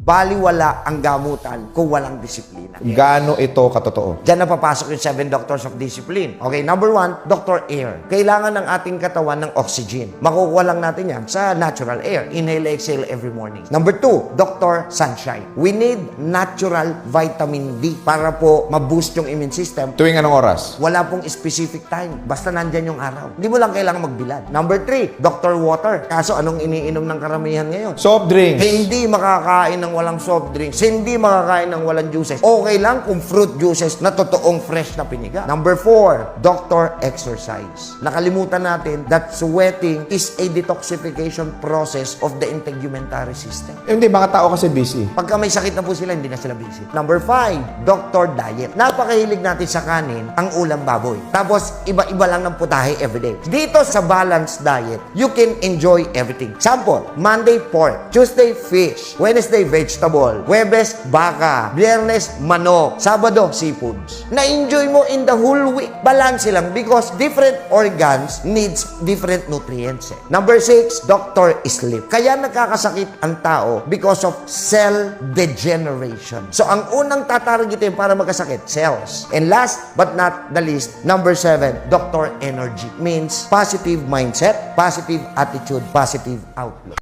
Baliwala ang gamutan kung walang disiplina. Gaano ito katotoo? Diyan na papasok yung 7 doctors of discipline. Okay, number 1, Dr. Air. Kailangan ng ating katawan ng oxygen. Makukuha lang natin yan sa natural air. Inhale, exhale every morning. Number 2, Dr. Sunshine. We need natural vitamin D para po ma-boost yung immune system. Tuwing anong oras? Wala pong specific time. Basta nandyan yung araw. Hindi mo lang kailangan magbilad. Number 3, Dr. Water. Kaso anong iniinom ng karamihan ngayon? Soft drinks. Hindi makakain ng walang soft drinks. Hindi makakain ng walang juices. Okay lang kung fruit juices na totoong fresh na piniga. Number 4, Dr. Exercise. Nakalimutan natin that sweating is a detoxification process of the integumentary system. Hindi, mga tao kasi busy. Pagka may sakit na po sila, hindi na sila busy. Number 5, Dr. Diet. Napakahilig natin sa kanin, ang ulam baboy. Tapos, iba-iba lang ng putahe everyday. Dito sa balanced diet, you can enjoy everything. Sample, Monday, pork. Tuesday, fish. Wednesday, vegetable. Huwebes, baka. Biyernes, manok. Sabado, seafoods. Na-enjoy mo in the whole week. Balance lang because different organs needs different nutrients. Number 6, Dr. Sleep. Kaya nagkakasakit ang tao because of cell degeneration. So, ang unang tatargetin para magkasakit, cells. And last but not the least, number 7, Dr. Energy. Means positive mindset, positive attitude, positive outlook.